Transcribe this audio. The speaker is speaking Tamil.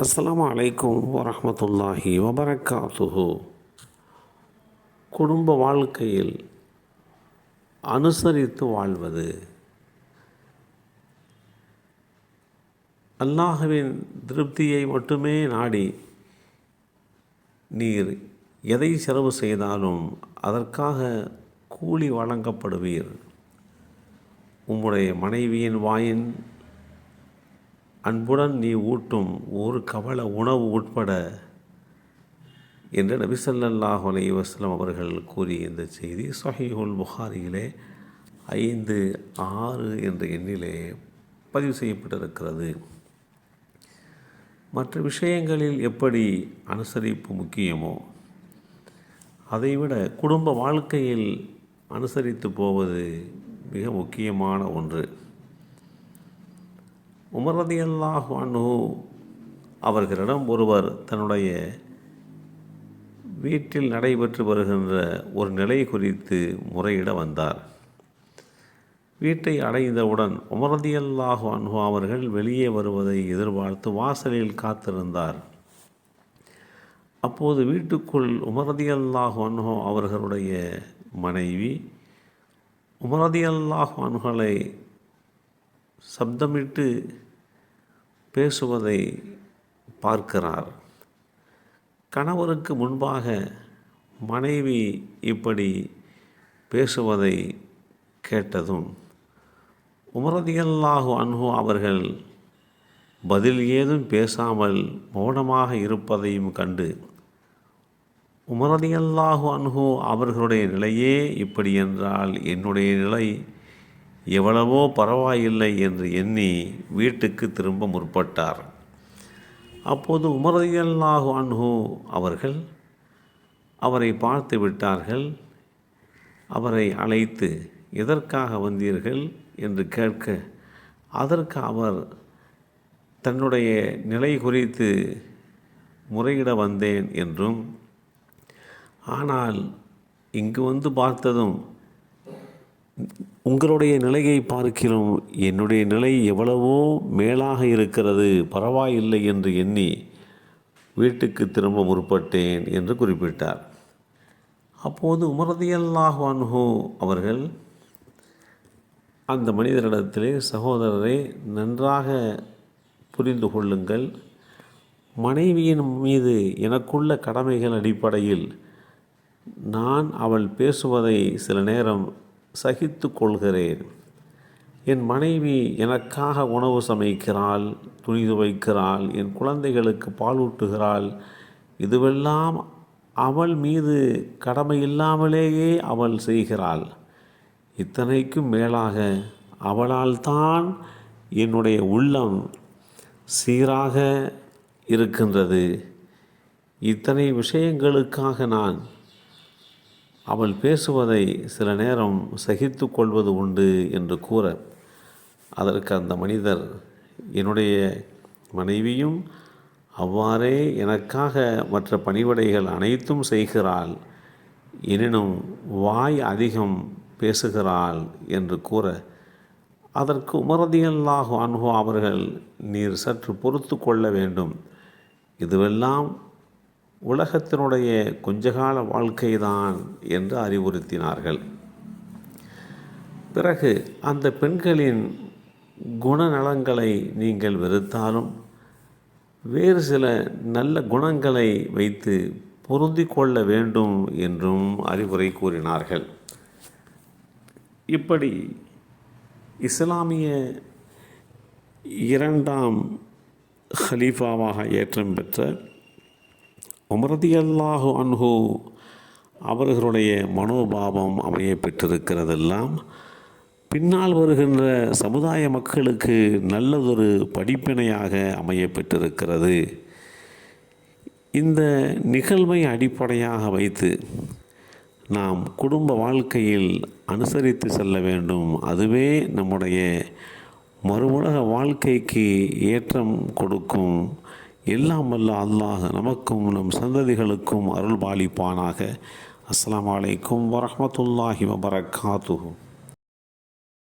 அஸ்ஸலாமு அலைக்கும் வரஹ்மத்துல்லாஹி வபரகாத்துஹு. குடும்ப வாழ்க்கையில் அனுசரித்து வாழ்வது, அல்லாஹ்வின் திருப்தியை மட்டுமே நாடி நீர் எதை செலவு செய்தாலும் அதற்காக கூலி வழங்கப்படுவீர். உம்முடைய மனைவியின் வாயின் அன்புடன் நீ ஊட்டும் ஒரு கவள உணவு உட்பட என்று நபி ஸல்லல்லாஹு அலைஹி வஸல்லம் அவர்கள் கூறிய இந்த செய்தி ஸஹீஹுல் புகாரியிலே 5-6 என்ற எண்ணிலே பதிவு செய்யப்பட்டிருக்கிறது. மற்ற விஷயங்களில் எப்படி அனுசரிப்பு முக்கியமோ அதைவிட குடும்ப வாழ்க்கையில் அனுசரித்து போவது மிக முக்கியமான ஒன்று. உமர் ரலியல்லாஹு அன்ஹு அவர்களிடம் ஒருவர் தன்னுடைய வீட்டில் நடைபெற்று வருகின்ற ஒரு நிலை குறித்து முறையிட வந்தார். வீட்டை அடைந்தவுடன் உமர் ரலியல்லாஹு அன்ஹு அவர்கள் வெளியே வருவதை எதிர்பார்த்து வாசலில் காத்திருந்தார். அப்போது வீட்டுக்குள் உமர் ரலியல்லாஹு அன்ஹு அவர்களுடைய மனைவி உமர் ரலியல்லாஹு அன்ஹுவை சப்தமிட்டு பேசுவதை பார்க்கிறார். கணவருக்கு முன்பாக மனைவி இப்படி பேசுவதை கேட்டதும் உமர் ரலியல்லாஹு அன்ஹு அவர்கள் பதில் ஏதும் பேசாமல் மௌனமாக இருப்பதையும் கண்டு உமர் ரலியல்லாஹு அன்ஹு அவர்களுடைய நிலையே இப்படி என்றால் என்னுடைய நிலை எவ்வளவோ பரவாயில்லை என்று எண்ணி வீட்டுக்கு திரும்ப முற்பட்டார். அப்போது உமர் ரலியல்லாஹு அன்ஹு அவர்கள் அவரை பார்த்து விட்டார்கள். அவரை அழைத்து எதற்காக வந்தீர்கள் என்று கேட்க அதற்கு அவர் தன்னுடைய நிலை குறித்து முறையிட வந்தேன் என்றும், ஆனால் இங்கு வந்து பார்த்ததும் உங்களுடைய நிலையை பார்க்கிறோம் என்னுடைய நிலை எவ்வளவோ மேலாக இருக்கிறது, பரவாயில்லை என்று எண்ணி வீட்டுக்கு திரும்ப முற்பட்டேன் என்று குறிப்பிட்டார். அப்போது உமர் ரலியல்லாஹு அன்ஹு அவர்கள் அந்த மனிதரிடத்திலே, சகோதரரை நன்றாக புரிந்து கொள்ளுங்கள், மனைவியின் மீது எனக்குள்ள கடமைகள் அடிப்படையில் நான் அவள் பேசுவதை சில நேரம் சகித்து கொள்கிறேன். என் மனைவி எனக்காக உணவு சமைக்கிறாள், துணி துவைக்கிறாள், என் குழந்தைகளுக்கு பாலூட்டுகிறாள். இதுவெல்லாம் அவள் மீது கடமை இல்லாமலேயே அவள் செய்கிறாள். இத்தனைக்கும் மேலாக அவளால் தான் என்னுடைய உள்ளம் சீராக இருக்கின்றது. இத்தனை விஷயங்களுக்காக நான் அவள் பேசுவதை சில நேரம் சகித்து கொள்வது உண்டு என்று கூற, அதற்கு அந்த மனிதர், என்னுடைய மனைவியும் அவ்வாறே எனக்காக மற்ற பணிவிடைகள் அனைத்தும் செய்கிறாள், எனினும் வாய் அதிகம் பேசுகிறாள் என்று கூற, அதற்கு உமர் ரலியல்லாஹு அன்ஹு அவர்கள், நீர் சற்று பொறுத்து கொள்ள வேண்டும், இதுவெல்லாம் உலகத்தினுடைய கொஞ்சகால வாழ்க்கைதான் என்று அறிவுறுத்தினார்கள். பிறகு அந்த பெண்களின் குணநலங்களை நீங்கள் வெறுத்தாலும் வேறு சில நல்ல குணங்களை வைத்து பொருந்தி கொள்ள வேண்டும் என்றும் அறிவுரை கூறினார்கள். இப்படி இஸ்லாமிய 2ஆம் ஹலீஃபாவாக ஏற்றம் பெற்ற உமர் ரலியல்லாஹு அன்ஹு அவர்களுடைய மனோபாவம் அமைய பெற்றிருக்கிறதெல்லாம் பின்னால் வருகின்ற சமுதாய மக்களுக்கு நல்லதொரு படிப்பினையாக அமைய பெற்றிருக்கிறது. இந்த நிகழ்வை அடிப்படையாக வைத்து நாம் குடும்ப வாழ்க்கையில் அனுசரித்து செல்ல வேண்டும். அதுவே நம்முடைய மறுவுலக வாழ்க்கைக்கு ஏற்றம் கொடுக்கும். எல்லாம் வல்ல அல்லாஹ் நமக்கும் நம் சந்ததிகளுக்கும் அருள் பாலிப்பானாக. அஸ்ஸலாமு அலைக்கும் வரஹ்மத்துல்லாஹி வபரகாத்துஹு.